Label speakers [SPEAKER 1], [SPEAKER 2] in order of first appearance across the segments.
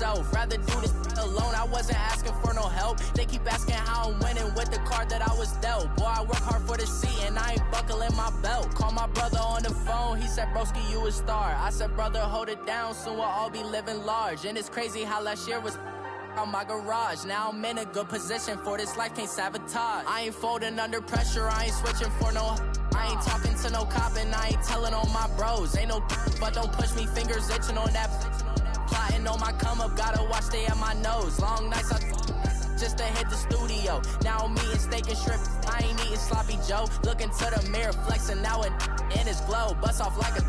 [SPEAKER 1] myself. Rather do this alone, I wasn't asking for no help. They keep asking how I'm winning with the card that I was dealt. Boy, I work hard for the seat and I ain't buckling my belt. Call my brother on the phone, he said, broski, you a star. I said, brother, hold it down, soon we'll all be living large. And it's crazy how last year was on my garage. Now I'm in a good position for this life, can't sabotage. I ain't folding under pressure, I ain't switching for no. I ain't talking to no cop and I ain't telling on my bros. Ain't no but don't push me, fingers itching on that. Plotting on my come up, gotta watch stay at my nose. Long nights I just to hit the studio. Now I'm eating steak and shrimp, I ain't eating sloppy Joe. Looking to the mirror, flexing now and in his glow. Bust off like a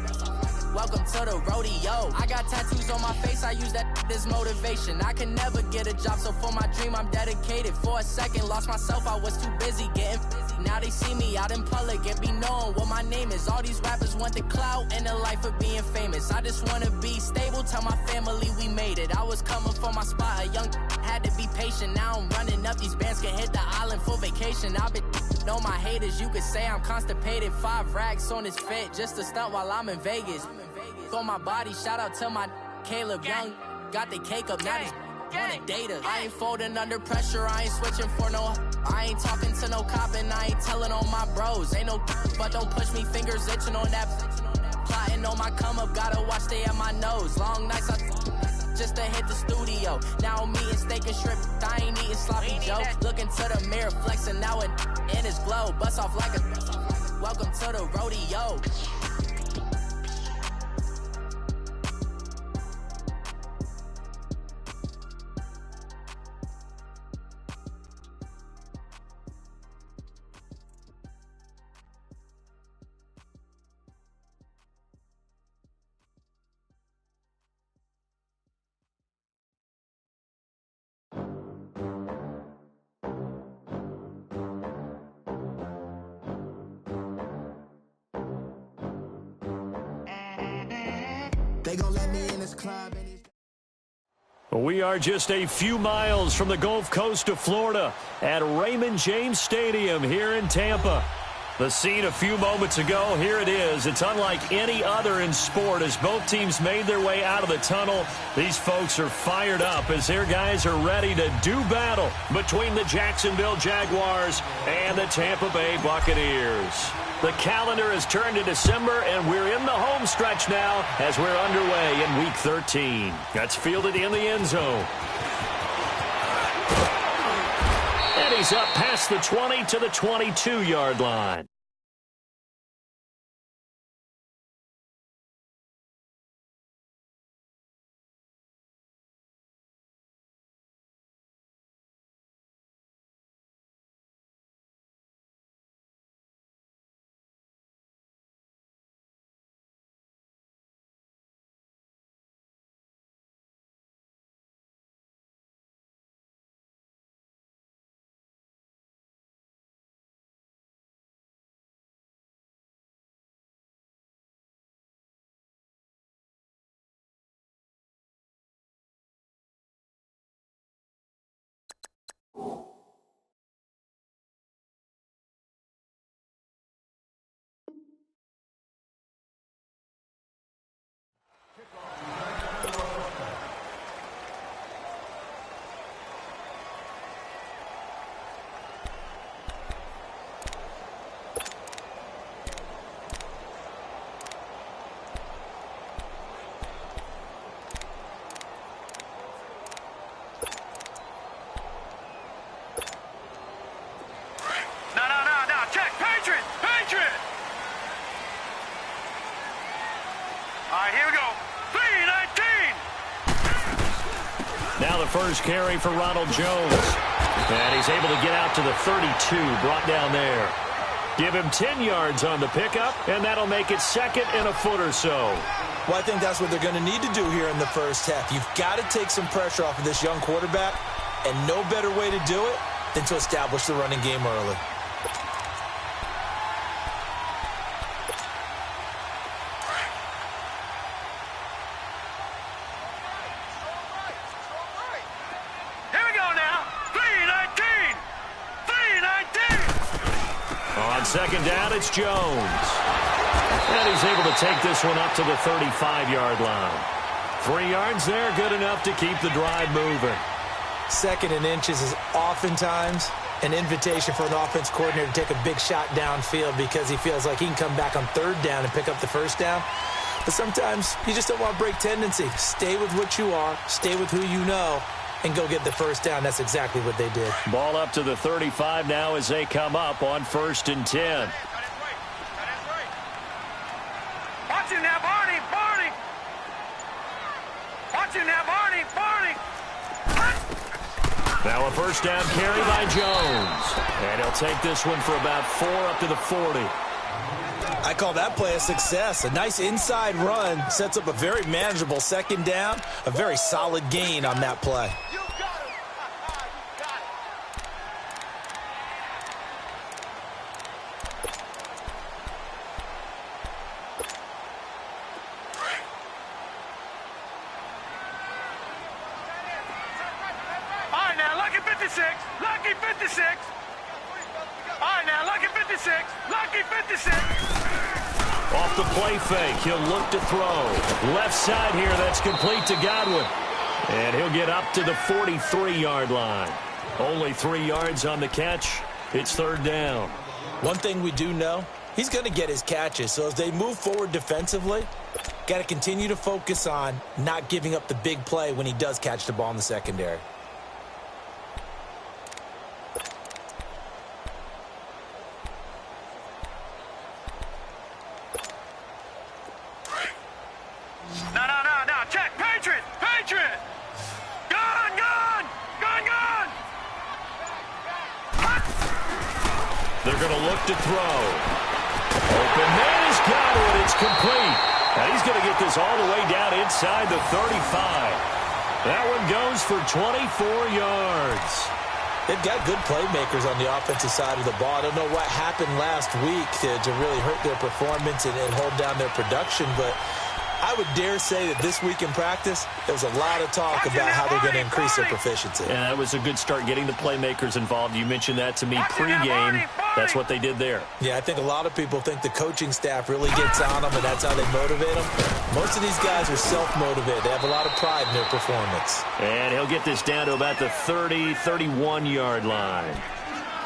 [SPEAKER 1] welcome to the rodeo. I got tattoos on my face, I use that as motivation. I can never get a job, so for my dream I'm dedicated. For a second, lost myself, I was too busy getting busy. Now they see me out in public and be knowing what my name is. All these rappers want the clout and the life of being famous. I just wanna be stable, tell my family we made it. I was coming for my spot, a young had to be patient. Now I'm running up, these bands can hit the island for vacation. I've been on my haters, you could say I'm constipated. 5 racks on his fit, just to stunt while I'm in Vegas. On my body, shout out to my Caleb Young. Got the cake up, now these wanna date us. I ain't folding under pressure, I ain't switching for no. I ain't talking to no cop and I ain't telling on my bros. Ain't no but don't push me, fingers itching on that. Plotting on my come up, gotta watch stay at my nose. Long nights I just to hit the studio. Now I'm eating steak and shrimp, I ain't eating sloppy Joe. Looking to the mirror, flexing now and in his glow. Bust off like a welcome to the rodeo.
[SPEAKER 2] They gon' let me in this club.
[SPEAKER 3] We are just a few miles from the Gulf Coast of Florida at Raymond James Stadium here in Tampa. The scene a few moments ago, here it is. It's unlike any other in sport as both teams made their way out of the tunnel. These folks are fired up as their guys are ready to do battle between the Jacksonville Jaguars and the Tampa Bay Buccaneers. The calendar has turned to December, and we're in the home stretch now as we're underway in Week 13. That's fielded in the end zone. And he's up past the 20 to the 22-yard line. Now the first carry for Ronald Jones. And he's able to get out to the 32, brought down there. Give him 10 yards on the pickup, and that'll make it second and a foot or so.
[SPEAKER 4] Well, I think that's what they're going to need to do here in the first half. You've got to take some pressure off of this young quarterback, and no better way to do it than to establish the running game early.
[SPEAKER 3] Second down, it's Jones. And he's able to take this one up to the 35-yard line. 3 yards there, good enough to keep the drive moving.
[SPEAKER 4] 2nd and inches is oftentimes an invitation for an offense coordinator to take a big shot downfield because he feels like he can come back on 3rd down and pick up the 1st down. But sometimes you just don't want to break tendency. Stay with what you are, stay with who you know, and go get the 1st down. That's exactly what they did.
[SPEAKER 3] Ball up to the 35 now as they come up on 1st and 10.
[SPEAKER 5] Watch him now, Barney! Barney! Watch him now, Barney! Barney!
[SPEAKER 3] Now a 1st down carry by Jones. And he'll take this one for about 4 up to the 40.
[SPEAKER 4] I call that play a success. A nice inside run sets up a very manageable 2nd down. A very solid gain on that play.
[SPEAKER 5] You got him! You got it! All right, now, lucky 56. Lucky 56. All right, now, lucky 56. Lucky 56.
[SPEAKER 3] Off the play fake, he'll look to throw. Left side here, that's complete to Godwin. And he'll get up to the 43-yard line. Only 3 yards on the catch. It's 3rd down.
[SPEAKER 4] One thing we do know, he's going to get his catches. So as they move forward defensively, got to continue to focus on not giving up the big play when he does catch the ball in the secondary.
[SPEAKER 5] No. Check. Patriot. Patriot. Gone.
[SPEAKER 3] They're going to look to throw. Open man is Godwin. It's complete. And he's going to get this all the way down inside the 35. That one goes for 24 yards.
[SPEAKER 4] They've got good playmakers on the offensive side of the ball. I don't know what happened last week to really hurt their performance and hold down their production, but I would dare say that this week in practice, there was a lot of talk about how they're going to increase their proficiency.
[SPEAKER 3] And that was a good start getting the playmakers involved. You mentioned that to me pregame. That's what they did there.
[SPEAKER 4] Yeah, I think a lot of people think the coaching staff really gets on them, and that's how they motivate them. Most of these guys are self-motivated. They have a lot of pride in their performance.
[SPEAKER 3] And he'll get this down to about the 30, 31-yard line.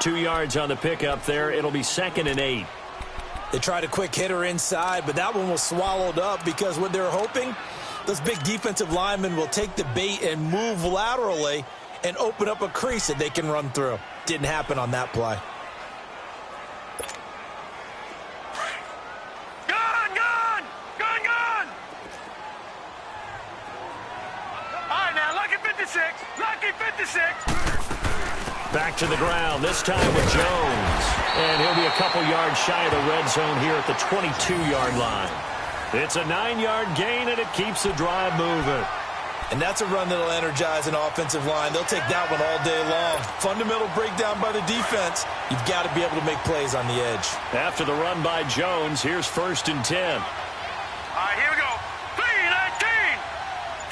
[SPEAKER 3] 2 yards on the pickup there. It'll be 2nd and 8.
[SPEAKER 4] They tried a quick hitter inside, but that one was swallowed up because what they're hoping, those big defensive linemen will take the bait and move laterally and open up a crease that they can run through. Didn't happen on that play.
[SPEAKER 5] Gone. All right, now, lucky 56. Lucky 56.
[SPEAKER 3] Back to the ground, this time with Jones. And he'll be a couple yards shy of the red zone here at the 22-yard line. It's a 9-yard gain, and it keeps the drive moving.
[SPEAKER 4] And that's a run that'll energize an offensive line. They'll take that one all day long. Fundamental breakdown by the defense. You've got to be able to make plays on the edge.
[SPEAKER 3] After the run by Jones, here's 1st and 10.
[SPEAKER 5] All right, here we go. 3-19.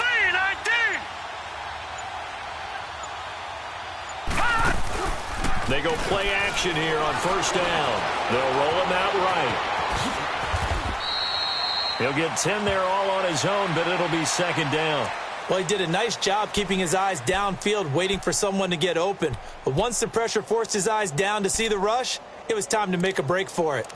[SPEAKER 5] 3-19.
[SPEAKER 3] They go play action here on 1st down. They'll roll him out right. He'll get 10 there all on his own, but it'll be 2nd down.
[SPEAKER 4] Well, he did a nice job keeping his eyes downfield, waiting for someone to get open. But once the pressure forced his eyes down to see the rush, it was time to make a break for it.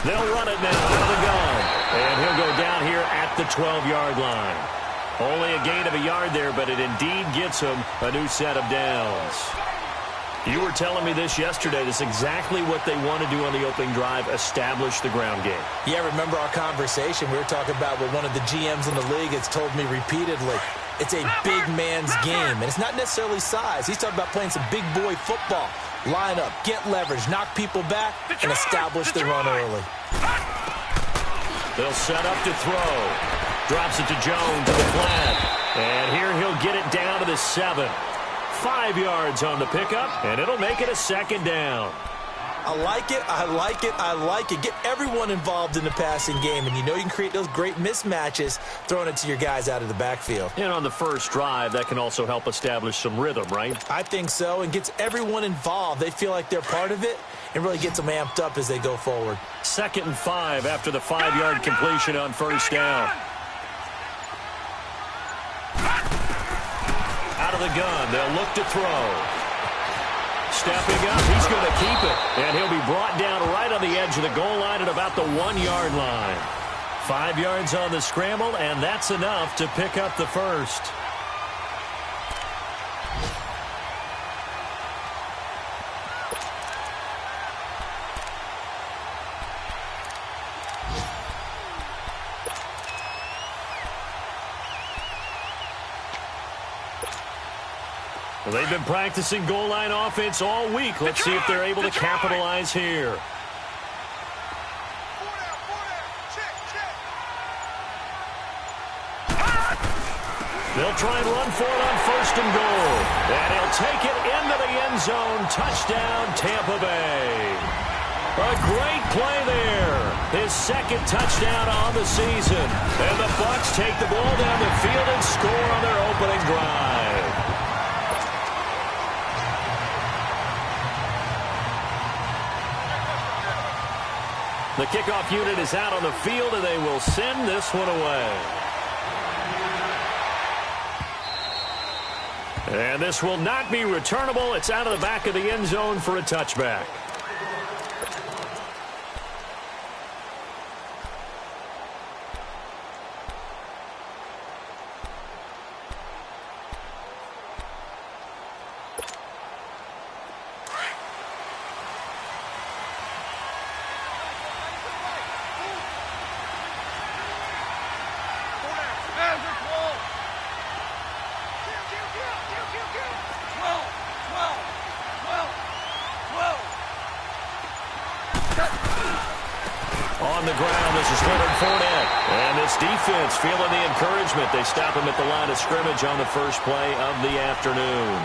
[SPEAKER 3] They'll run it now out of the gun. And he'll go down here at the 12-yard line. Only a gain of a yard there, but it indeed gets him a new set of downs. You were telling me this yesterday. This is exactly what they want to do on the opening drive, establish the ground game.
[SPEAKER 4] Yeah, remember our conversation? We were talking about what one of the GMs in the league has told me repeatedly. It's a big man's game, and it's not necessarily size. He's talking about playing some big boy football. Line up, get leverage, knock people back, and establish the run early.
[SPEAKER 3] They'll set up to throw. Drops it to Jones to the flat. And here he'll get it down to the 7. 5 yards on the pickup, and it'll make it a second down.
[SPEAKER 4] I like it, I like it, I like it. Get everyone involved in the passing game, and you know you can create those great mismatches throwing it to your guys out of the backfield.
[SPEAKER 3] And on the first drive, that can also help establish some rhythm, right?
[SPEAKER 4] I think so, and gets everyone involved. They feel like they're part of it, and really gets them amped up as they go forward.
[SPEAKER 3] 2nd and 5 after the 5-yard completion on first down. Out of the gun, they'll look to throw. Stepping up, he's going to keep it. And he'll be brought down right on the edge of the goal line at about the 1-yard line. 5 yards on the scramble, and that's enough to pick up the first. Well, they've been practicing goal line offense all week. Let's see if they're able to capitalize here. They'll try and run for it on 1st and goal. And he'll take it into the end zone. Touchdown, Tampa Bay. A great play there. His 2nd touchdown on the season. And the Bucs take the ball down the field and score on their opening drive. The kickoff unit is out on the field, and they will send this one away. And this will not be returnable. It's out of the back of the end zone for a touchback. On the ground, this is Leonard Fournette. And this defense feeling the encouragement. They stop him at the line of scrimmage on the first play of the afternoon.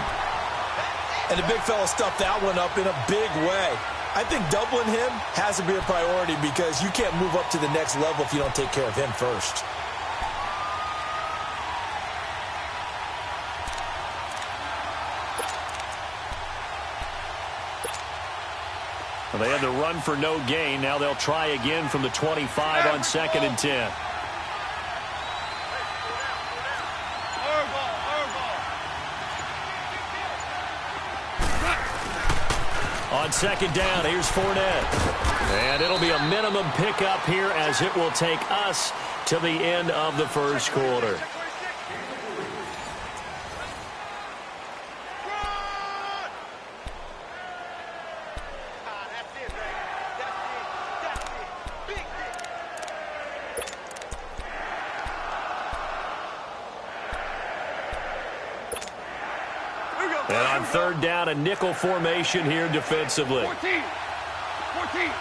[SPEAKER 4] And the big fella stuffed that one up in a big way. I think doubling him has to be a priority because you can't move up to the next level if you don't take care of him first.
[SPEAKER 3] Well, they had the run for no gain. Now they'll try again from the 25 on 2nd and 10. On 2nd down, here's Fournette. And it'll be a minimum pickup here as it will take us to the end of the first quarter. And on 3rd down, a nickel formation here defensively.
[SPEAKER 5] 14. 14.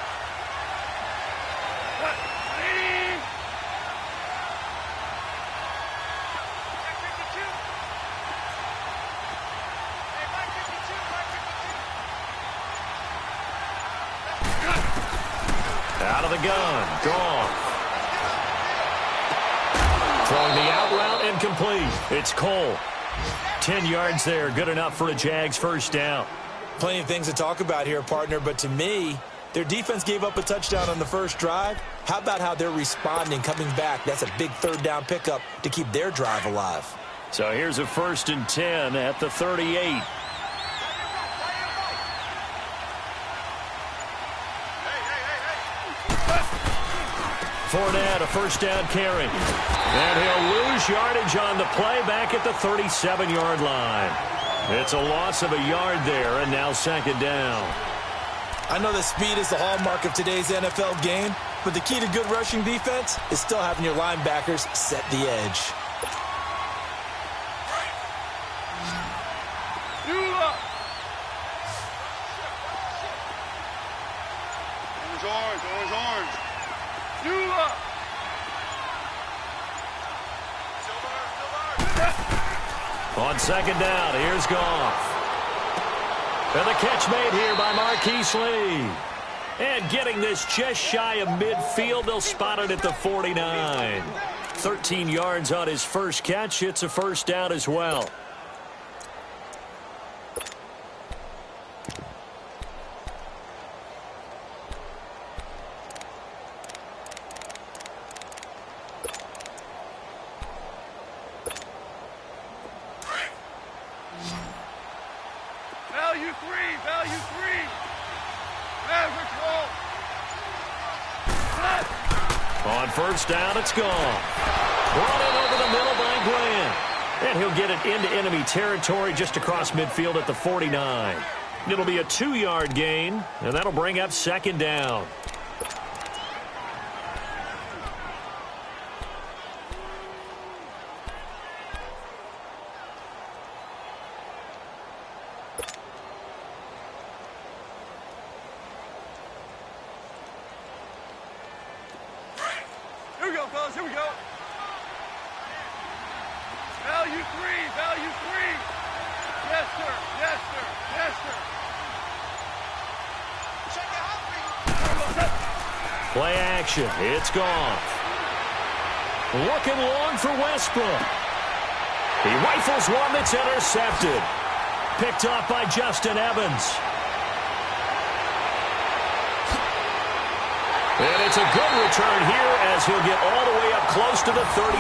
[SPEAKER 3] Out of the gun, Goff. Throwing the out route incomplete. It's Cole. 10 yards there, good enough for a Jags first down.
[SPEAKER 4] Plenty of things to talk about here, partner, but to me, their defense gave up a touchdown on the first drive. How about how they're responding, coming back? That's a big 3rd down pickup to keep their drive alive.
[SPEAKER 3] So here's a 1st and 10 at the 38. Fournette, a first down carry. And he'll lose yardage on the play back at the 37-yard line. It's a loss of a yard there, and now 2nd down.
[SPEAKER 4] I know that speed is the hallmark of today's NFL game, but the key to good rushing defense is still having your linebackers set the edge.
[SPEAKER 5] Orange.
[SPEAKER 3] On second down, here's Goff. And the catch made here by Marquise Lee. And getting this just shy of midfield, they'll spot it at the 49. 13 yards on his first catch. It's a first down as well.
[SPEAKER 5] Value three, value three. Average roll.
[SPEAKER 3] On first down, it's gone. Brought in over the middle by Grant. And he'll get it into enemy territory just across midfield at the 49. It'll be a 2-yard gain, and that'll bring up second down.
[SPEAKER 5] Here we go, fellas, here we go. Value three, value three. Yes, sir, yes, sir, yes, sir.
[SPEAKER 3] Play action. It's gone. Looking long for Westbrook. He rifles one that's intercepted. Picked off by Justin Evans. And it's a good return here as he'll get all the way up close to the 35.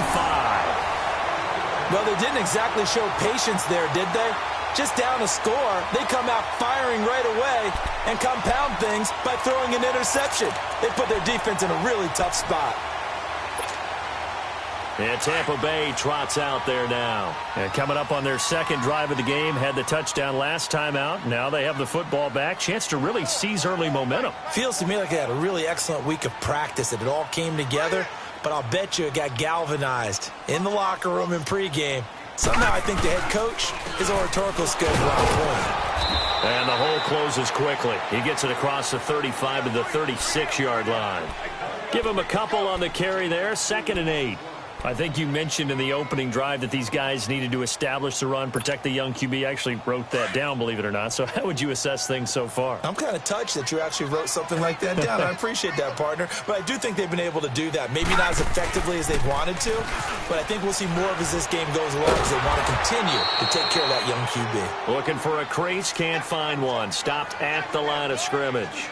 [SPEAKER 4] Well, they didn't exactly show patience there, did they? Just down a score, they come out firing right away and compound things by throwing an interception. They put their defense in a really tough spot.
[SPEAKER 3] And Tampa Bay trots out there now. And coming up on their second drive of the game, had the touchdown last time out. Now they have the football back. Chance to really seize early momentum.
[SPEAKER 4] Feels to me like they had a really excellent week of practice. It all came together, but I'll bet you it got galvanized in the locker room in pregame. Somehow I think the head coach, his oratorical skills were on point.
[SPEAKER 3] And the hole closes quickly. He gets it across the 35 to the 36-yard line. Give him a couple on the carry there, 2nd and 8. I think you mentioned in the opening drive that these guys needed to establish the run, protect the young QB. I actually wrote that down, believe it or not. So how would you assess things so far?
[SPEAKER 4] I'm kind of touched that you actually wrote something like that down. I appreciate that, partner. But I do think they've been able to do that. Maybe not as effectively as they've wanted to, but I think we'll see more of as this game goes along because they want to continue to take care of that young QB.
[SPEAKER 3] Looking for a crease, can't find one. Stopped at the line of scrimmage.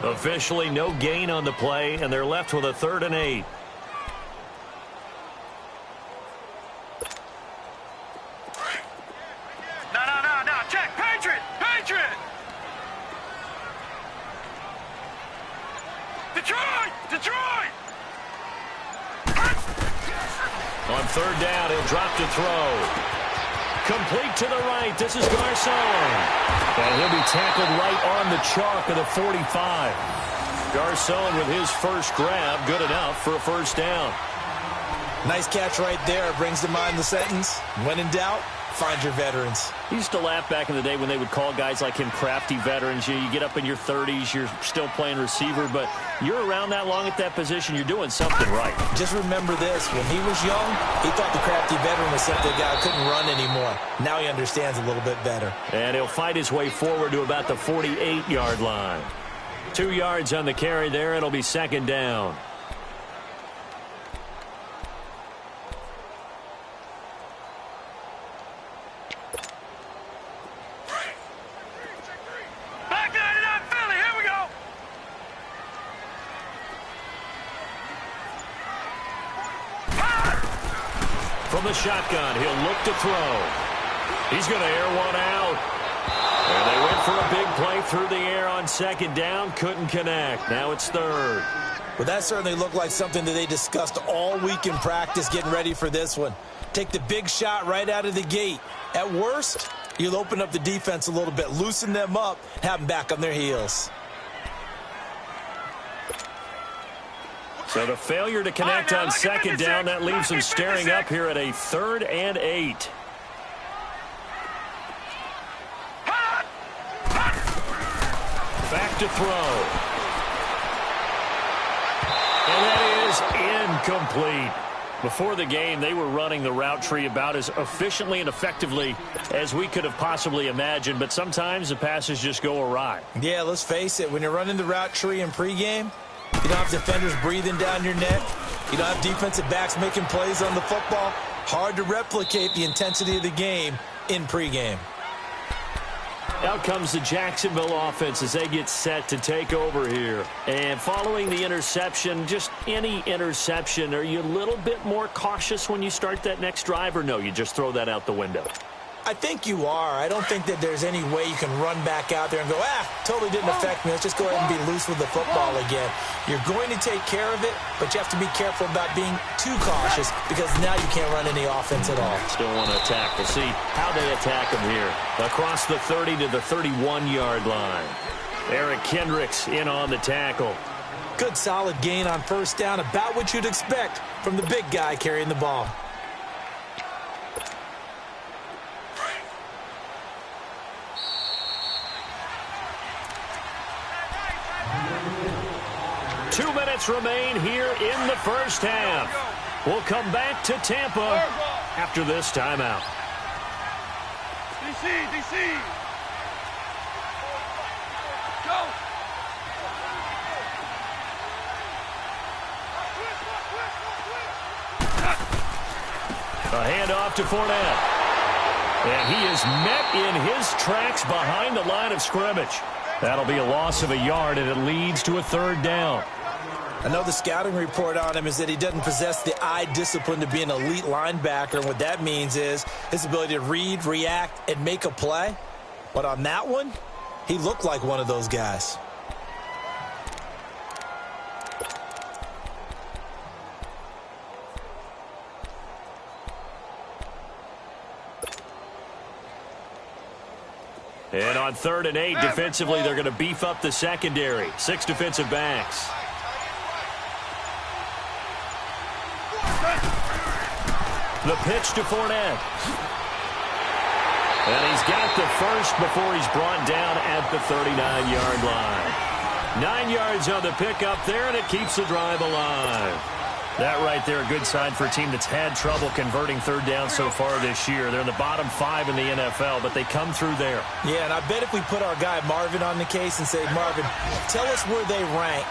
[SPEAKER 3] Officially no gain on the play, and they're left with a 3rd and 8.
[SPEAKER 5] Detroit!
[SPEAKER 3] On 3rd down, he'll drop to throw. Complete to the right. This is Garcon. And he'll be tackled right on the chalk of the 45. Garcon with his first grab, good enough for a first down.
[SPEAKER 4] Nice catch right there. Brings to mind the sentence, when in doubt, find your veterans.
[SPEAKER 3] He used to laugh back in the day when they would call guys like him crafty veterans. You get up in your 30s, you're still playing receiver, but you're around that long at that position, you're doing something right.
[SPEAKER 4] Just remember this, when he was young, he thought the crafty veteran was simply a guy who couldn't run anymore. Now he understands a little bit better.
[SPEAKER 3] And he'll fight his way forward to about the 48-yard line. 2 yards on the carry there, it'll be 2nd down. From the shotgun, he'll look to throw. He's going to air one out. And they went for a big play through the air on 2nd down. Couldn't connect. Now it's 3rd.
[SPEAKER 4] Well, that certainly looked like something that they discussed all week in practice getting ready for this one. Take the big shot right out of the gate. At worst, you'll open up the defense a little bit, loosen them up, have them back on their heels.
[SPEAKER 3] So the failure to connect on 2nd down, that leaves them staring up here at a 3rd and 8. Back to throw. And that is incomplete. Before the game, they were running the route tree about as efficiently and effectively as we could have possibly imagined, but sometimes the passes just go awry.
[SPEAKER 4] Yeah, let's face it. When you're running the route tree in pregame, you don't have defenders breathing down your neck. You don't have defensive backs making plays on the football. Hard to replicate the intensity of the game in pregame.
[SPEAKER 3] Out comes the Jacksonville offense as they get set to take over here. And following the interception, just any interception, are you a little bit more cautious when you start that next drive, or no, you just throw that out the window?
[SPEAKER 4] I think you are. I don't think that there's any way you can run back out there and go, totally didn't affect me. Let's just go ahead and be loose with the football again. You're going to take care of it, but you have to be careful about being too cautious because now you can't run any offense at all.
[SPEAKER 3] Still want to attack. We'll see how they attack them here. Across the 30 to the 31-yard line. Eric Kendricks in on the tackle.
[SPEAKER 4] Good solid gain on first down, about what you'd expect from the big guy carrying the ball.
[SPEAKER 3] Remain here in the first half. We'll come back to Tampa after this timeout.
[SPEAKER 5] DC. Go.
[SPEAKER 3] A handoff to Fournette. And he is met in his tracks behind the line of scrimmage. That'll be a loss of a yard, and it leads to a third down.
[SPEAKER 4] I know the scouting report on him is that he doesn't possess the eye discipline to be an elite linebacker. And what that means is his ability to read, react, and make a play. But on that one, he looked like one of those guys.
[SPEAKER 3] And on 3rd and 8, defensively, they're going to beef up the secondary. 6 defensive backs. The pitch to Fournette. And he's got the first before he's brought down at the 39-yard line. 9 yards on the pickup there, and it keeps the drive alive. That right there, a good sign for a team that's had trouble converting third down so far this year. They're in the bottom 5 in the NFL, but they come through there.
[SPEAKER 4] Yeah, and I bet if we put our guy Marvin on the case and say, Marvin, tell us where they rank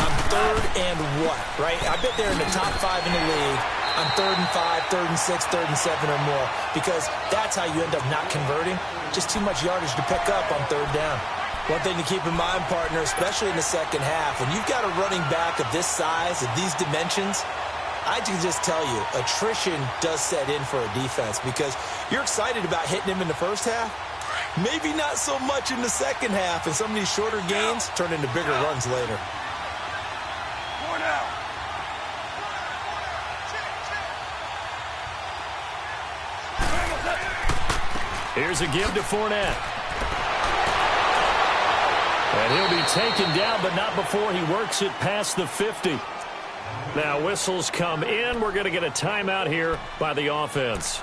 [SPEAKER 4] on 3rd and what, right? I bet they're in the top 5 in the league on 3rd and 5, 3rd and 6, 3rd and 7 or more, because that's how you end up not converting. Just too much yardage to pick up on 3rd down. One thing to keep in mind, partner, especially in the second half, when you've got a running back of this size, of these dimensions, I can just tell you, attrition does set in for a defense because you're excited about hitting him in the first half, maybe not so much in the second half, and some of these shorter gains turn into bigger runs later.
[SPEAKER 3] Here's a give to Fournette. And he'll be taken down, but not before he works it past the 50. Now whistles come in. We're going to get a timeout here by the offense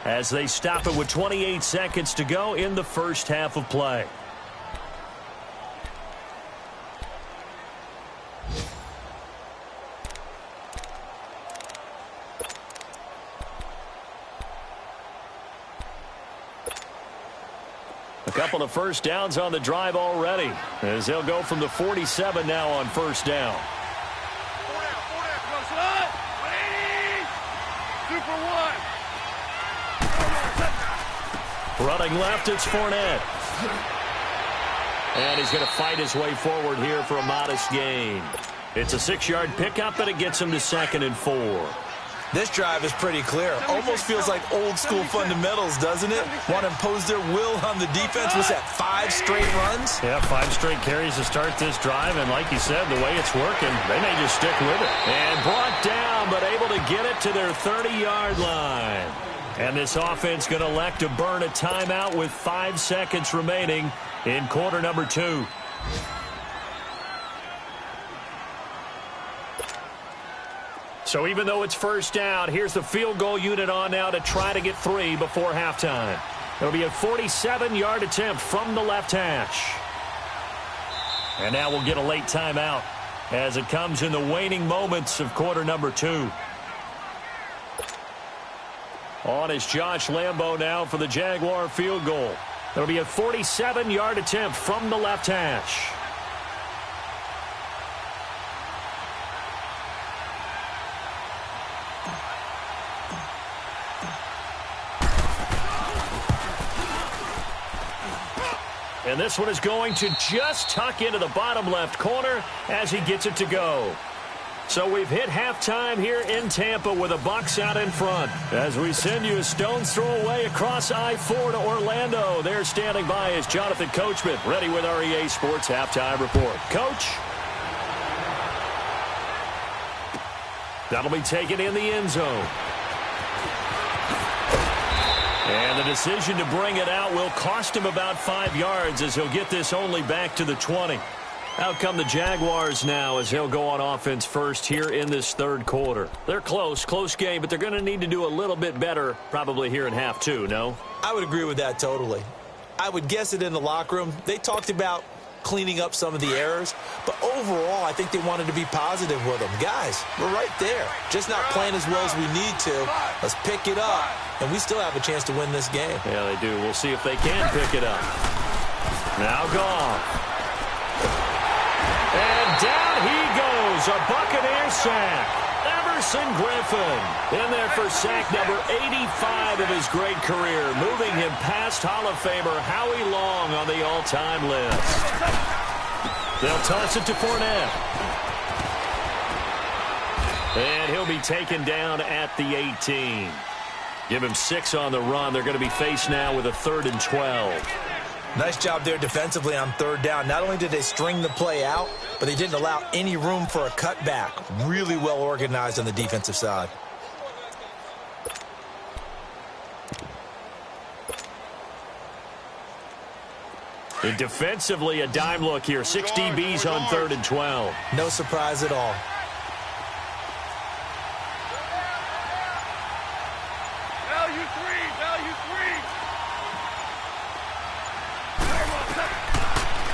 [SPEAKER 3] as they stop it with 28 seconds to go in the first half of play. A couple of first downs on the drive already as they'll go from the 47 now on first down. Running left, it's Fournette. And he's going to fight his way forward here for a modest gain. It's a 6-yard pickup, and it gets him to 2nd and 4.
[SPEAKER 4] This drive is pretty clear. Almost feels like old school fundamentals, doesn't it? Want to impose their will on the defense. Was that 5 straight runs?
[SPEAKER 3] Yeah, 5 straight carries to start this drive. And like you said, the way it's working, they may just stick with it. And brought down, but able to get it to their 30-yard line. And this offense going to elect to burn a timeout with 5 seconds remaining in quarter number 2. So even though it's first down, here's the field goal unit on now to try to get 3 before halftime. It'll be a 47-yard attempt from the left hash. And now we'll get a late timeout as it comes in the waning moments of quarter number 2. On is Josh Lambo now for the Jaguar field goal. It'll be a 47-yard attempt from the left hash. And this one is going to just tuck into the bottom left corner as he gets it to go. So we've hit halftime here in Tampa with the Bucs out in front. As we send you a stone's throw away across I-4 to Orlando. There standing by is Jonathan Coachman, ready with our EA Sports Halftime Report. Coach? That'll be taken in the end zone. And the decision to bring it out will cost him about 5 yards as he'll get this only back to the 20. Out come the Jaguars now as they'll go on offense first here in this third quarter. They're close game, but they're going to need to do a little bit better probably here in half two, no?
[SPEAKER 4] I would agree with that totally. I would guess it in the locker room. They talked about cleaning up some of the errors, but overall I think they wanted to be positive with them. Guys, we're right there. Just not playing as well as we need to. Let's pick it up, and we still have a chance to win this game.
[SPEAKER 3] Yeah, they do. We'll see if they can pick it up. Now Goff. And down he goes, a Buccaneer sack. Everson Griffin in there for sack number 85 of his great career, moving him past Hall of Famer Howie Long on the all-time list. They'll toss it to Fournette. And he'll be taken down at the 18. Give him 6 on the run. They're going to be faced now with a 3rd and 12.
[SPEAKER 4] Nice job there defensively on 3rd down. Not only did they string the play out, but they didn't allow any room for a cutback. Really well organized on the defensive side.
[SPEAKER 3] And defensively, a dime look here. 6 DBs on 3rd and 12.
[SPEAKER 4] No surprise at all.
[SPEAKER 5] Value three.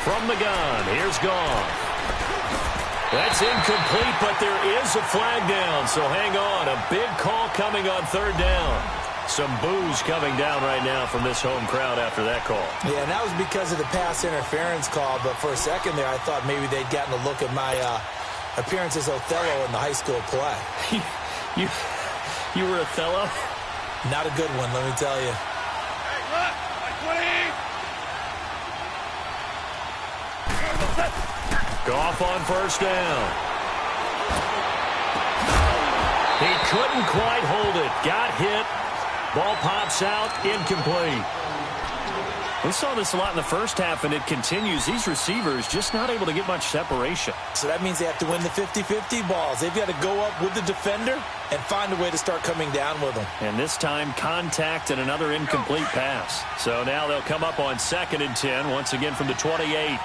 [SPEAKER 3] From the gun, here's Goff. That's incomplete, but there is a flag down, so hang on. A big call coming on 3rd down. Some boos coming down right now from this home crowd after that call.
[SPEAKER 4] Yeah, and that was because of the pass interference call, but for a second there I thought maybe they'd gotten a look at my appearance as Othello in the high school play.
[SPEAKER 3] You were Othello?
[SPEAKER 4] Not a good one, let me tell you.
[SPEAKER 5] Hey, look, like 20.
[SPEAKER 3] Goff on 1st down. He couldn't quite hold it. Got hit. Ball pops out. Incomplete. We saw this a lot in the first half, and it continues. These receivers just not able to get much separation.
[SPEAKER 4] So that means they have to win the 50-50 balls. They've got to go up with the defender and find a way to start coming down with them.
[SPEAKER 3] And this time, contact and another incomplete pass. So now they'll come up on 2nd and 10, once again from the 28.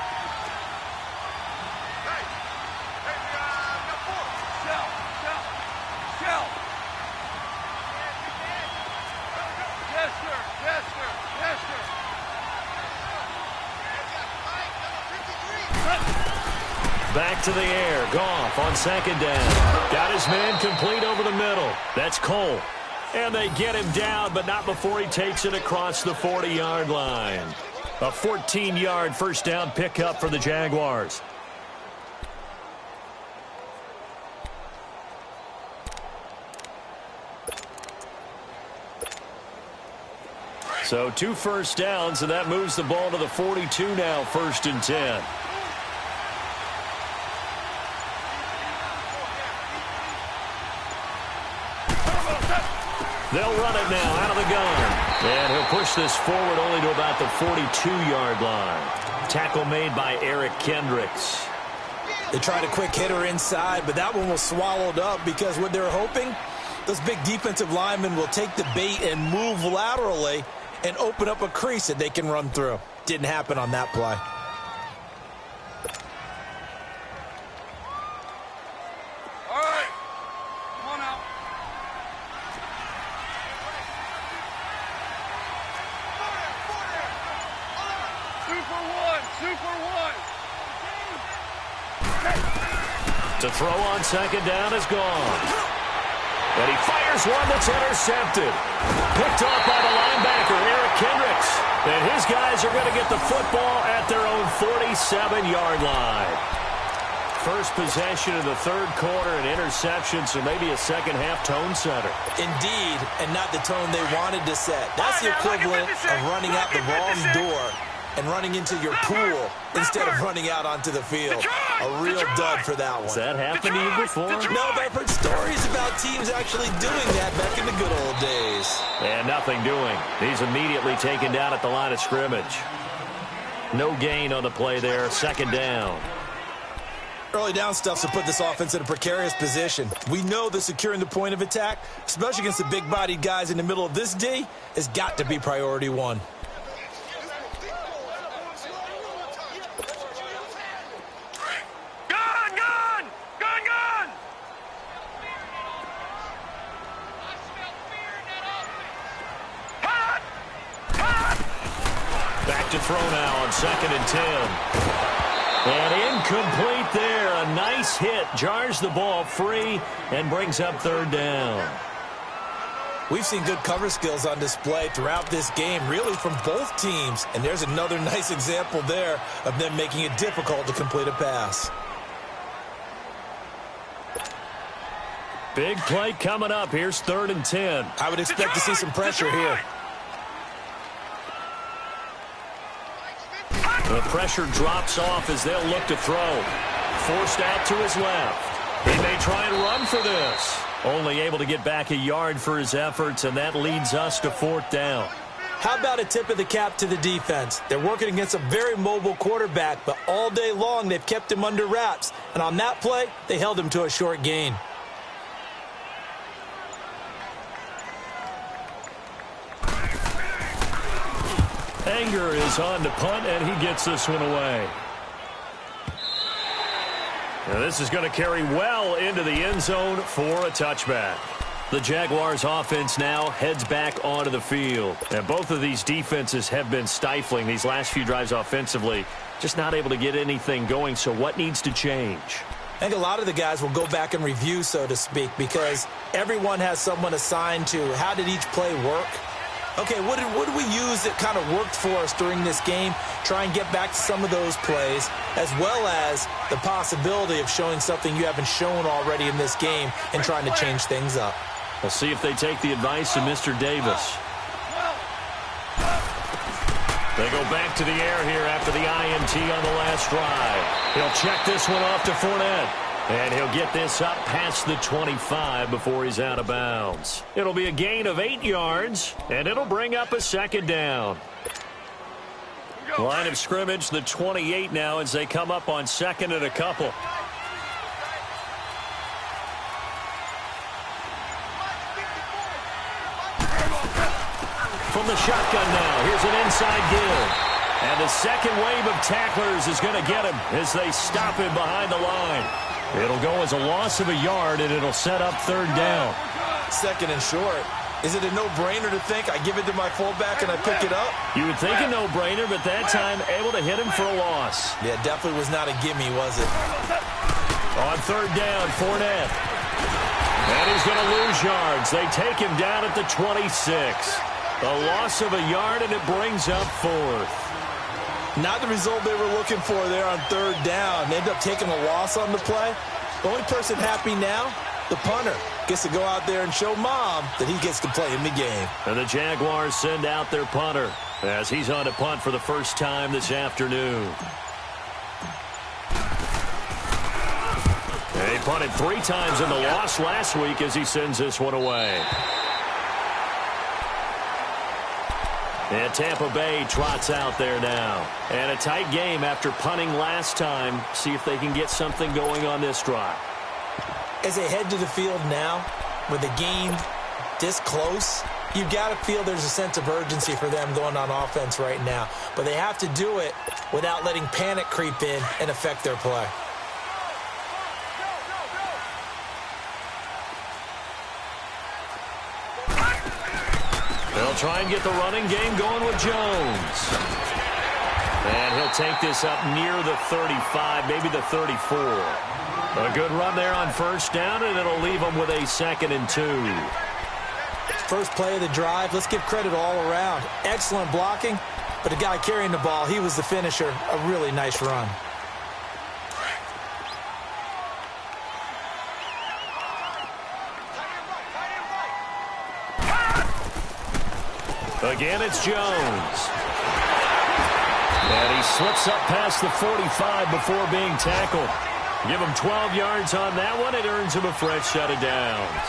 [SPEAKER 3] Back to the air. Goff on 2nd down. Got his man complete over the middle. That's Cole. And they get him down, but not before he takes it across the 40-yard line. A 14-yard 1st down pickup for the Jaguars. So 2 1st downs, and that moves the ball to the 42 now, 1st and 10. They'll run it now out of the gun. And he'll push this forward only to about the 42-yard line. Tackle made by Eric Kendricks.
[SPEAKER 4] They tried a quick hitter inside, but that one was swallowed up because what they're hoping, those big defensive linemen will take the bait and move laterally and open up a crease that they can run through. Didn't happen on that play.
[SPEAKER 5] All right. Come on out. Super one.
[SPEAKER 3] To throw on 2nd down is gone. And he fires one that's intercepted. Picked off by the linebacker, Eric Kendricks. And his guys are going to get the football at their own 47-yard line. First possession of the third quarter, an interception, so maybe a second-half tone setter.
[SPEAKER 4] Indeed, and not the tone they wanted to set. That's the equivalent of running out the wrong door and running into your pool instead of running out onto the field. A real dud for that one.
[SPEAKER 3] Has that happened to you before?
[SPEAKER 4] No, but I've heard stories about teams actually doing that back in the good old days.
[SPEAKER 3] And nothing doing. He's immediately taken down at the line of scrimmage. No gain on the play there, second down.
[SPEAKER 4] Early down stuff to put this offense in a precarious position. We know that securing the point of attack, especially against the big-bodied guys in the middle of this D, has got to be priority one.
[SPEAKER 3] Back to throw now on 2nd and 10. And incomplete there. A nice hit. Jars the ball free and brings up third down.
[SPEAKER 4] We've seen good cover skills on display throughout this game, really from both teams. And there's another nice example there of them making it difficult to complete a pass.
[SPEAKER 3] Big play coming up. Here's 3rd and 10.
[SPEAKER 4] I would expect to see some pressure here.
[SPEAKER 3] The pressure drops off as they'll look to throw. Forced out to his left. He may try and run for this. Only able to get back a yard for his efforts, and that leads us to 4th down.
[SPEAKER 4] How about a tip of the cap to the defense? They're working against a very mobile quarterback, but all day long they've kept him under wraps. And on that play, they held him to a short gain.
[SPEAKER 3] Anger is on to punt, and he gets this one away. Now this is going to carry well into the end zone for a touchback. The Jaguars offense now heads back onto the field. And both of these defenses have been stifling these last few drives offensively. Just not able to get anything going, so what needs to change?
[SPEAKER 4] I think a lot of the guys will go back and review, so to speak, because everyone has someone assigned to how did each play work. Okay, what did we use that kind of worked for us during this game? Try and get back to some of those plays, as well as the possibility of showing something you haven't shown already in this game and trying to change things up.
[SPEAKER 3] We'll see if they take the advice of Mr. Davis. They go back to the air here after the INT on the last drive. He'll check this one off to Fournette. And he'll get this up past the 25 before he's out of bounds. It'll be a gain of 8 yards, and it'll bring up a second down. Line of scrimmage, the 28 now as they come up on 2nd and a couple. From the shotgun now, here's an inside give. And the second wave of tacklers is going to get him as they stop him behind the line. It'll go as a loss of a yard, and it'll set up 3rd down.
[SPEAKER 4] 2nd and short. Is it a no-brainer to think I give it to my fullback and I pick it up?
[SPEAKER 3] You would think a no-brainer, but that time able to hit him for a loss.
[SPEAKER 4] Yeah, definitely was not a gimme, was it?
[SPEAKER 3] On 3rd down, Fournette. And he's going to lose yards. They take him down at the 26. A loss of a yard, and it brings up 4th.
[SPEAKER 4] Not the result they were looking for there on 3rd down. They end up taking a loss on the play. The only person happy now, the punter, gets to go out there and show Mom that he gets to play in the game.
[SPEAKER 3] And the Jaguars send out their punter as he's on to punt for the first time this afternoon. And he punted 3 times in the loss last week as he sends this one away. And Tampa Bay trots out there now. And a tight game after punting last time. See if they can get something going on this drive.
[SPEAKER 4] As they head to the field now, with the game this close, you've got to feel there's a sense of urgency for them going on offense right now. But they have to do it without letting panic creep in and affect their play.
[SPEAKER 3] They'll try and get the running game going with Jones. And he'll take this up near the 35, maybe the 34. A good run there on first down, and it'll leave them with a 2nd and 2.
[SPEAKER 4] First play of the drive, let's give credit all around. Excellent blocking, but the guy carrying the ball, he was the finisher. A really nice run.
[SPEAKER 3] Again, it's Jones. And he slips up past the 45 before being tackled. Give him 12 yards on that one. It earns him a fresh set of downs.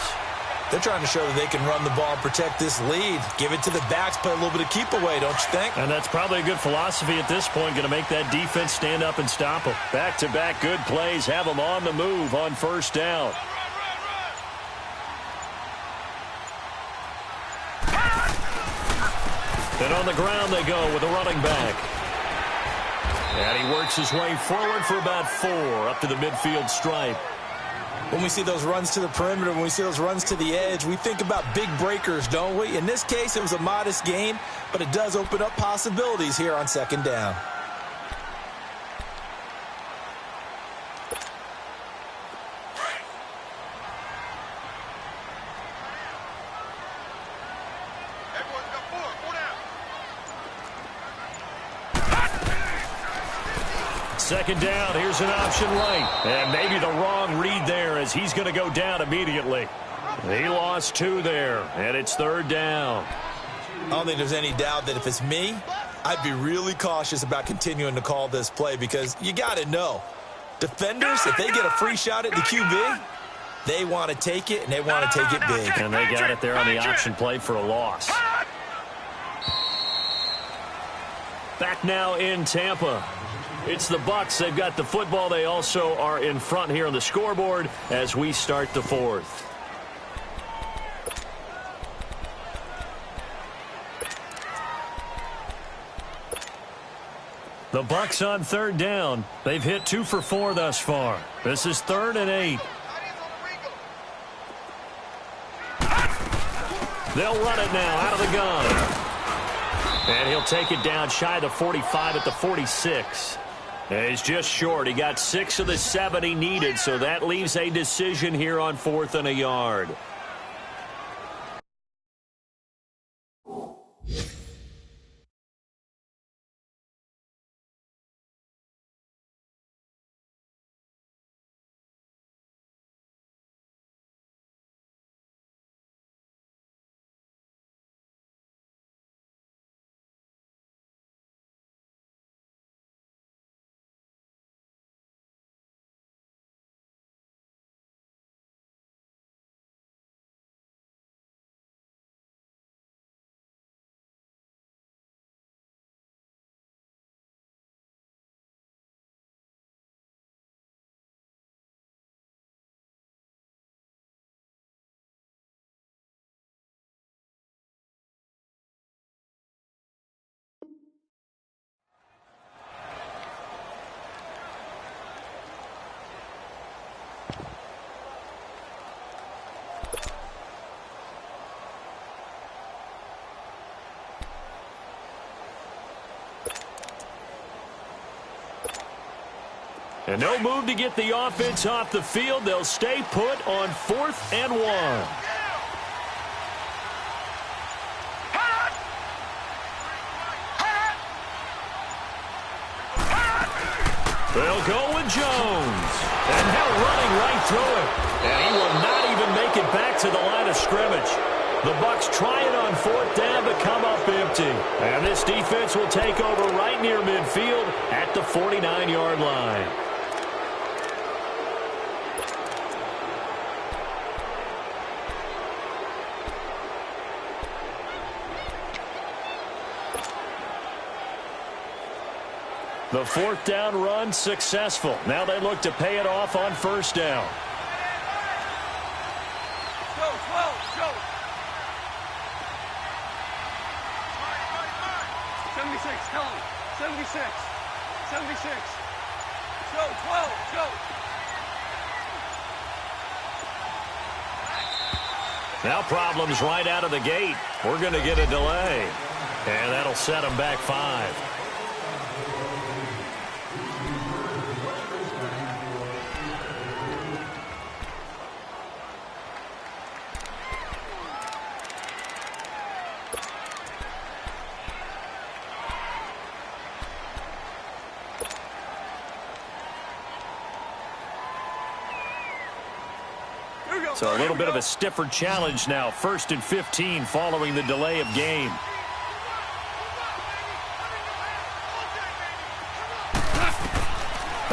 [SPEAKER 4] They're trying to show that they can run the ball and protect this lead. Give it to the backs, play a little bit of keep away, don't you think?
[SPEAKER 3] And that's probably a good philosophy at this point, going to make that defense stand up and stop them. Back-to-back good plays, have them on the move on first down. And on the ground they go with a running back. And he works his way forward for about 4 up to the midfield stripe.
[SPEAKER 4] When we see those runs to the perimeter, when we see those runs to the edge, we think about big breakers, don't we? In this case, it was a modest gain, but it does open up possibilities here on second down.
[SPEAKER 3] Second down, here's an option right. And maybe the wrong read there as he's going to go down immediately. He lost 2 there, and it's third down.
[SPEAKER 4] I don't think there's any doubt that if it's me, I'd be really cautious about continuing to call this play because you got to know, defenders, if they get a free shot at the QB, they want to take it, and they want to take it big.
[SPEAKER 3] And they got it there on the option play for a loss. Back now in Tampa. It's the Bucs. They've got the football. They also are in front here on the scoreboard as we start the 4th. The Bucs on third down. They've hit 2 for 4 thus far. This is 3rd and 8. They'll run it now out of the gun. And he'll take it down shy of the 45 at the 46. And he's just short. He got 6 of the 7 he needed, so that leaves a decision here on 4th and a yard. And no move to get the offense off the field. They'll stay put on 4th and 1. They'll go with Jones. And now running right through it. And he will not even make it back to the line of scrimmage. The Bucs try it on 4th down to come up empty. And this defense will take over right near midfield at the 49-yard line. The 4th down run successful. Now they look to pay it off on first down.
[SPEAKER 5] Go, 12, go. 76, tell him. 76, 76. Go, 12, go.
[SPEAKER 3] Now problems right out of the gate. We're going to get a delay. And that'll set them back 5. So a little bit of a stiffer challenge now. 1st and 15 following the delay of game.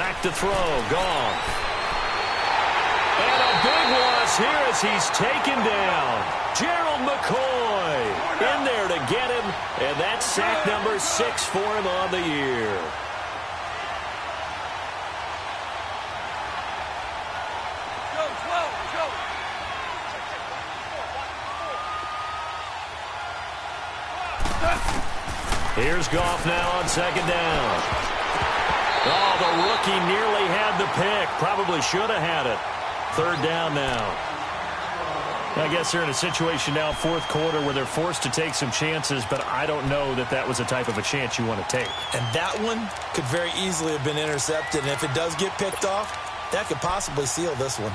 [SPEAKER 3] Back to throw. Gone. And a big loss here as he's taken down. Gerald McCoy in there to get him. And that's sack number 6 for him on the year. Here's Goff now on 2nd down. Oh, the rookie nearly had the pick. Probably should have had it. 3rd down now. I guess they're in a situation now, 4th quarter, where they're forced to take some chances, but I don't know that that was the type of a chance you want to take.
[SPEAKER 4] And that one could very easily have been intercepted, and if it does get picked off, that could possibly seal this one.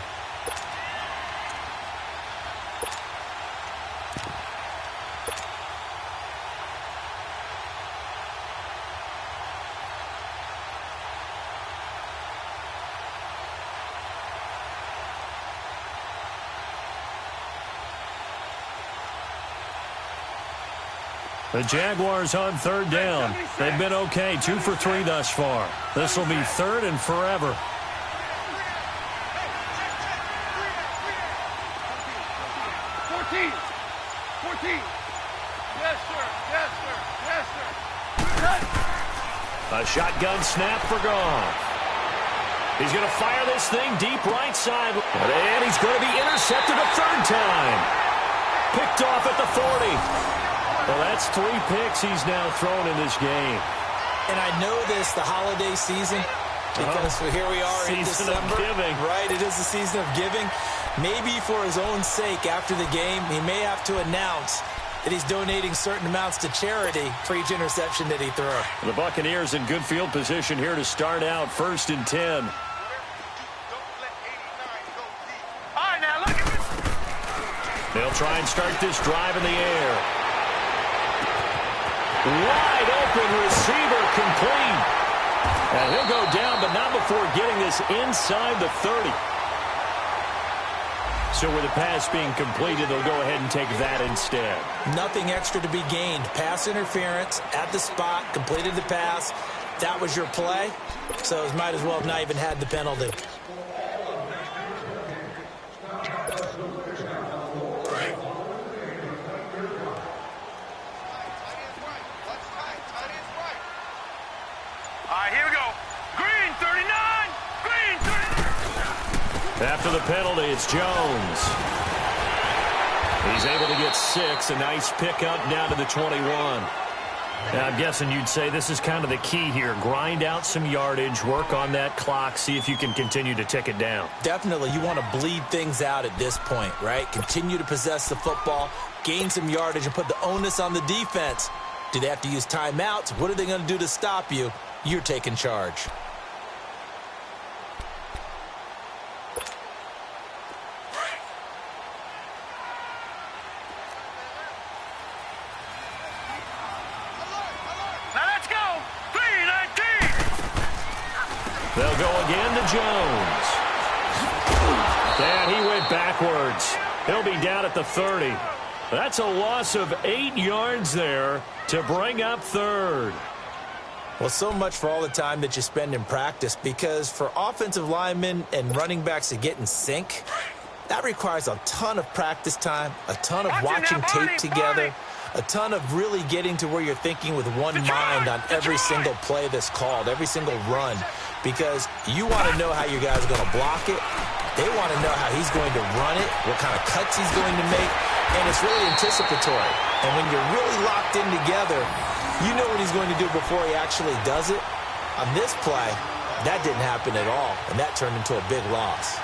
[SPEAKER 3] The Jaguars on 3rd down. They've been okay, 2 for 3 thus far. This will be 3rd and forever. A shotgun snap for Goff. He's going to fire this thing deep right side. And he's going to be intercepted a 3rd time. Picked off at the 40. Well, that's 3 picks he's now thrown in this game.
[SPEAKER 4] And I know this, the holiday season, because here we are in December.
[SPEAKER 3] Giving.
[SPEAKER 4] Right, it is the season of giving. Maybe for his own sake, after the game, he may have to announce that he's donating certain amounts to charity for each interception that he threw.
[SPEAKER 3] The Buccaneers in good field position here to start out, 1st and 10.
[SPEAKER 5] All right, now look at this.
[SPEAKER 3] They'll try and start this drive in the air. Wide open receiver complete. And he'll go down, but not before getting this inside the 30. So with the pass being completed, they'll go ahead and take that instead.
[SPEAKER 4] Nothing extra to be gained. Pass interference at the spot, completed the pass. That was your play, so it might as well have not even had the penalty.
[SPEAKER 3] After the penalty, it's Jones. He's able to get 6. A nice pickup down to the 21. Now, I'm guessing you'd say this is kind of the key here. Grind out some yardage, work on that clock, see if you can continue to tick it down.
[SPEAKER 4] Definitely, you want to bleed things out at this point, right? Continue to possess the football, gain some yardage, and put the onus on the defense. Do they have to use timeouts? What are they going to do to stop you? You're taking charge.
[SPEAKER 3] They'll go again to Jones. And he went backwards. He'll be down at the 30. That's a loss of 8 yards there to bring up 3rd.
[SPEAKER 4] Well, so much for all the time that you spend in practice, because for offensive linemen and running backs to get in sync, that requires a ton of practice time, a ton of watching tape together, a ton of really getting to where you're thinking with one mind on every single play that's called, every single run, because you want to know how your guy's going to block it. They want to know how he's going to run it, what kind of cuts he's going to make, and it's really anticipatory. And when you're really locked in together, you know what he's going to do before he actually does it. On this play, that didn't happen at all, and that turned into a big loss.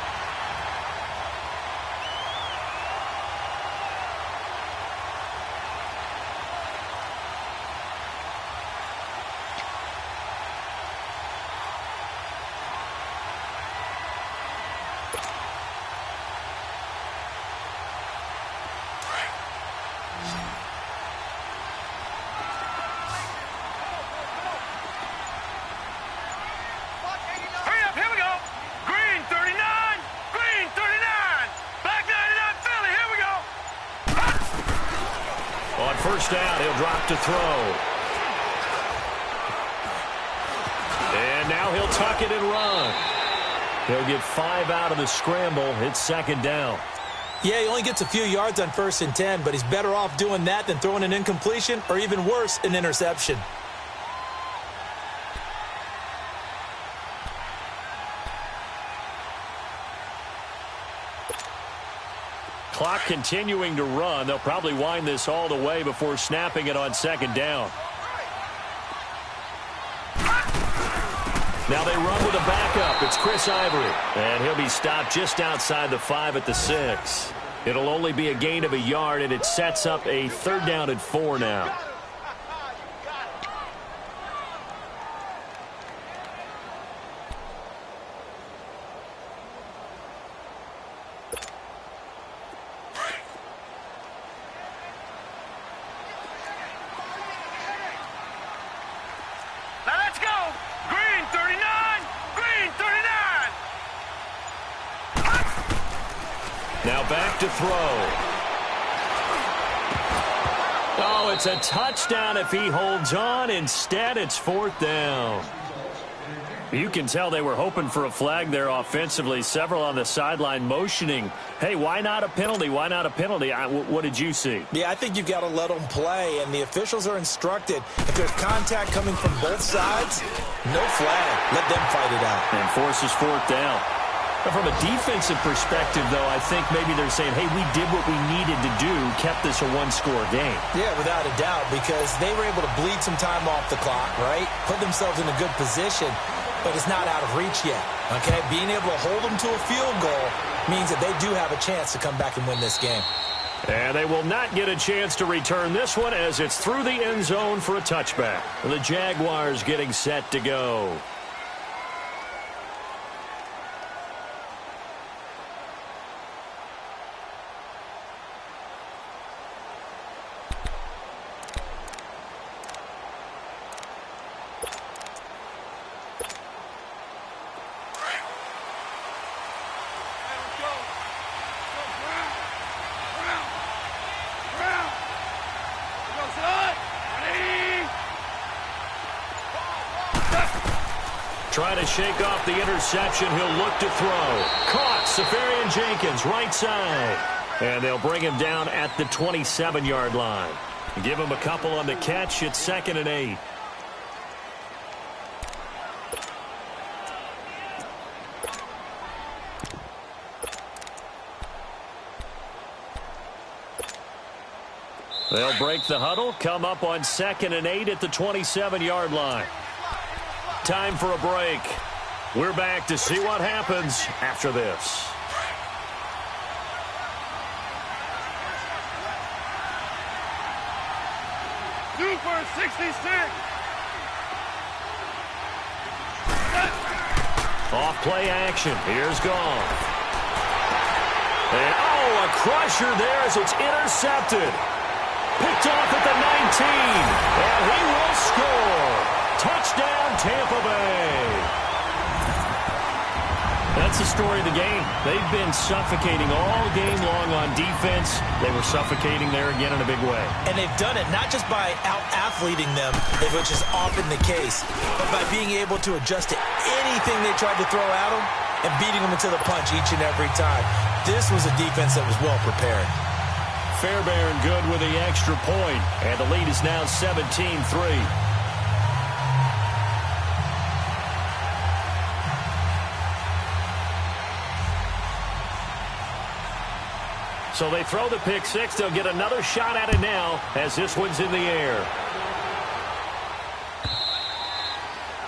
[SPEAKER 5] Here we go. Green 39. Green 39. Back 9.
[SPEAKER 3] first down. He'll drop to throw. And now he'll tuck it and run. He'll get 5 out of the scramble. It's second down.
[SPEAKER 4] Yeah, he only gets a few yards on 1st and 10, but he's better off doing that than throwing an incompletion or even worse, an interception.
[SPEAKER 3] Clock continuing to run. They'll probably wind this all the way before snapping it on second down. Now they run with a backup. It's Chris Ivory. And he'll be stopped just outside the 5 at the 6. It'll only be a gain of a yard, and it sets up a 3rd down and 4 now. Back to throw. Oh, it's a touchdown if he holds on. Instead, it's 4th down. You can tell they were hoping for a flag there offensively. Several on the sideline motioning, hey, why not a penalty? Why not a penalty? What did you see?
[SPEAKER 4] Yeah, I think you've got to let them play, and the officials are instructed. If there's contact coming from both sides, no flag. Let them fight it out.
[SPEAKER 3] And forces 4th down. From a defensive perspective, though, I think maybe they're saying, hey, we did what we needed to do, kept this a 1-score game.
[SPEAKER 4] Yeah, without a doubt, because they were able to bleed some time off the clock, right? Put themselves in a good position, but it's not out of reach yet, okay? Being able to hold them to a field goal means that they do have a chance to come back and win this game.
[SPEAKER 3] And they will not get a chance to return this one as it's through the end zone for a touchback. The Jaguars getting set to go. Trying to shake off the interception. He'll look to throw. Caught. Safarian Jenkins, right side. And they'll bring him down at the 27-yard line. Give him a couple on the catch. It's 2nd and 8. They'll break the huddle, come up on 2nd and 8 at the 27-yard line. Time for a break. We're back to see what happens after this.
[SPEAKER 5] Due for a 66.
[SPEAKER 3] Off play action. Here's Goff. And, a crusher there as it's intercepted. Picked off at the 19. And he will score. Touchdown, Tampa Bay. That's the story of the game. They've been suffocating all game long on defense. They were suffocating there again in a big way.
[SPEAKER 4] And they've done it not just by out-athleting them, which is often the case, but by being able to adjust to anything they tried to throw at them and beating them into the punch each and every time. This was a defense that was well prepared.
[SPEAKER 3] Fairbairn good with the extra point, and the lead is now 17-3. So they throw the pick six. They'll get another shot at it now as this one's in the air.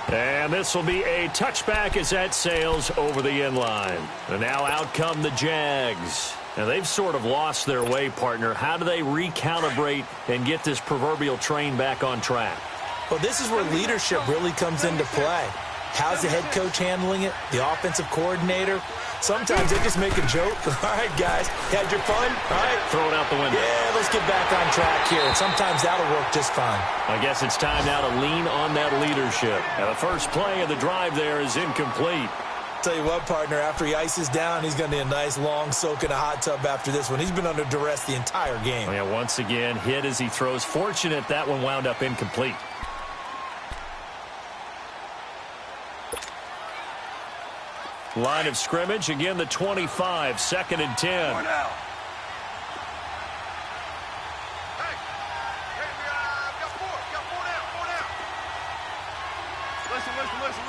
[SPEAKER 3] And this will be a touchback as that sails over the end line. And now out come the Jags. And they've sort of lost their way, partner. How do they recalibrate and get this proverbial train back on track?
[SPEAKER 4] Well, this is where leadership really comes into play. How's the head coach handling it? The offensive coordinator? Sometimes they just make a joke. All right, guys, had your fun? All right.
[SPEAKER 3] Throw it out the window.
[SPEAKER 4] Yeah, let's get back on track here. And sometimes that'll work just fine.
[SPEAKER 3] I guess it's time now to lean on that leadership. And the first play of the drive there is incomplete.
[SPEAKER 4] Tell you what, partner, after he ices down, he's going to need a nice long soak in a hot tub after this one. He's been under duress the entire game.
[SPEAKER 3] Oh, yeah, once again, hit as he throws. Fortunate that one wound up incomplete. Line of scrimmage, again the 25, 2nd and 10.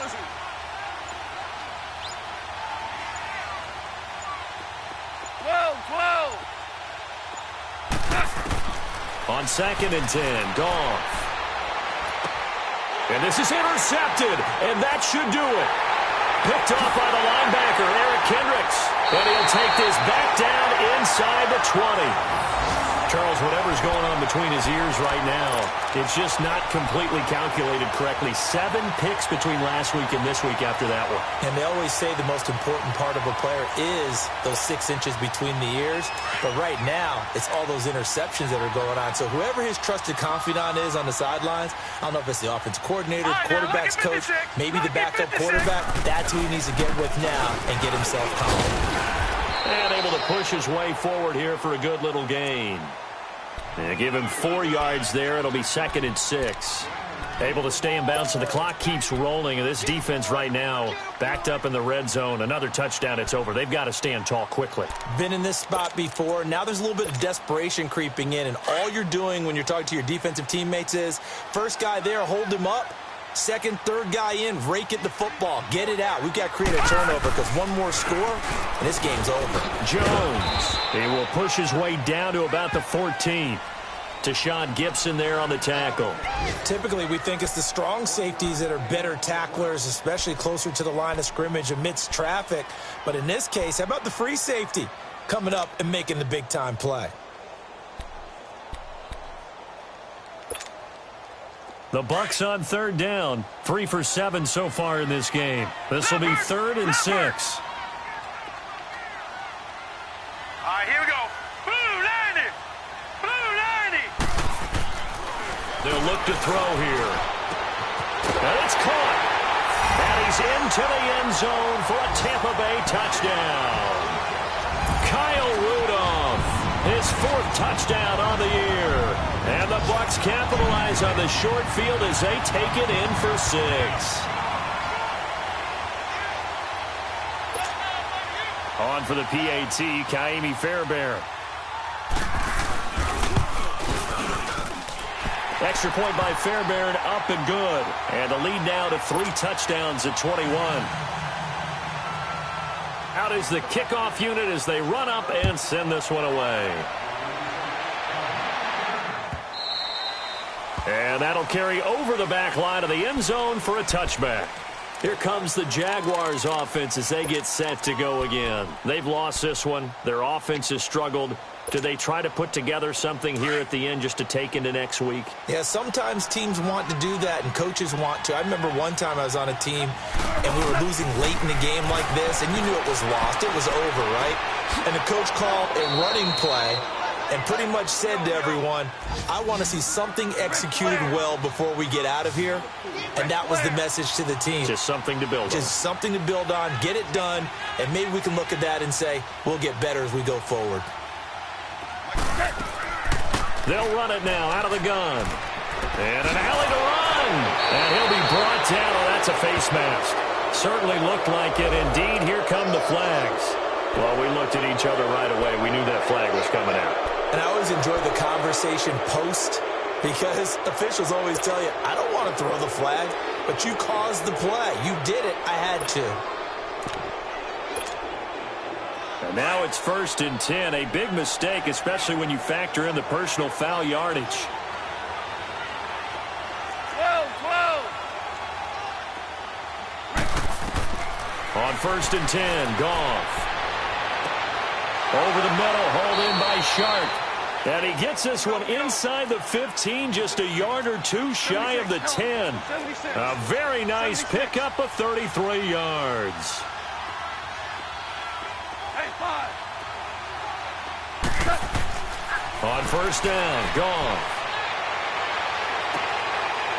[SPEAKER 5] Listen. Whoa.
[SPEAKER 3] On 2nd and 10, Goff. And this is intercepted, and that should do it. Picked off by the linebacker, Eric Kendricks. And he'll take this back down inside the 20. Charles, whatever's going on between his ears right now, it's just not completely calculated correctly. 7 picks between last week and this week after that one.
[SPEAKER 4] And they always say the most important part of a player is those 6 inches between the ears. But right now, it's all those interceptions that are going on. So whoever his trusted confidant is on the sidelines, I don't know if it's the offensive coordinator, quarterback's coach, maybe the backup quarterback, that's who he needs to get with now and get himself confident.
[SPEAKER 3] And able to push his way forward here for a good little gain. And give him 4 yards there. It'll be 2nd and 6. Able to stay in bounds, so the clock keeps rolling. And this defense right now backed up in the red zone. Another touchdown, it's over. They've got to stand tall quickly.
[SPEAKER 4] Been in this spot before. Now there's a little bit of desperation creeping in. And all you're doing when you're talking to your defensive teammates is, first guy there, hold him up. Second, third guy in, rake at the football. Get it out. We've got to create a turnover because one more score, and this game's over.
[SPEAKER 3] Jones, he will push his way down to about the 14. Tashawn Gibson there on the tackle.
[SPEAKER 4] Typically, we think it's the strong safeties that are better tacklers, especially closer to the line of scrimmage amidst traffic. But in this case, how about the free safety coming up and making the big-time play?
[SPEAKER 3] The Bucs on 3rd down. 3 for 7 so far in this game. This will be 3rd and 6.
[SPEAKER 5] All right, here we go. Blue 90.
[SPEAKER 3] They'll look to throw here. And it's caught. And he's into the end zone for a Tampa Bay touchdown. Kyle Rudolph, his 4th touchdown on the year. And the Bucs capitalize on the short field as they take it in for 6. On for the PAT, Kaimi Fairbairn. Extra point by Fairbairn, up and good. And the lead now to 3 touchdowns at 21. Out is the kickoff unit as they run up and send this one away. And that'll carry over the back line of the end zone for a touchback. Here comes the Jaguars offense as they get set to go again. They've lost this one. Their offense has struggled. Do they try to put together something here at the end just to take into next week?
[SPEAKER 4] Yeah, sometimes teams want to do that and coaches want to. I remember one time I was on a team and we were losing late in a game like this and you knew it was lost. It was over, right? And the coach called a running play and pretty much said to everyone, I want to see something executed well before we get out of here. And that was the message to the team.
[SPEAKER 3] Just something to build on.
[SPEAKER 4] Just something to build on, get it done, and maybe we can look at that and say, we'll get better as we go forward.
[SPEAKER 3] They'll run it now out of the gun. And an alley to run. And he'll be brought down. Oh, that's a face mask. Certainly looked like it. Indeed, here come the flags. Well, we looked at each other right away. We knew that flag was coming out.
[SPEAKER 4] And I always enjoy the conversation post because officials always tell you, I don't want to throw the flag, but you caused the play. You did it. I had to.
[SPEAKER 3] And now it's 1st and 10. A big mistake, especially when you factor in the personal foul yardage.
[SPEAKER 5] Whoa.
[SPEAKER 3] On 1st and 10, Goff. Over the middle, hauled in by Sharp. And he gets this one inside the 15, just a yard or two shy of the 10. A very nice pickup of 33 yards. On 1st down, Goff.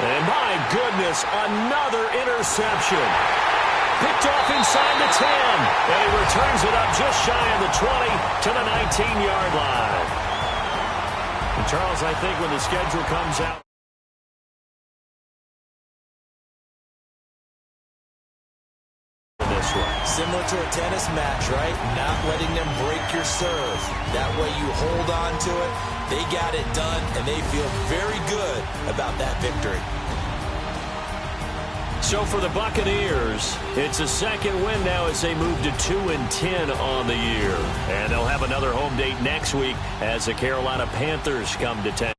[SPEAKER 3] And my goodness, another interception. picked off inside the 10. And he returns it up just shy of the 20 to the 19-yard line. And Charles, I think when the schedule comes out this one.
[SPEAKER 4] Similar to a tennis match, right? Not letting them break your serve. That way you hold on to it. They got it done, and they feel very good about that victory.
[SPEAKER 3] So for the Buccaneers, it's a second win now as they move to 2-10 on the year. And they'll have another home date next week as the Carolina Panthers come to town.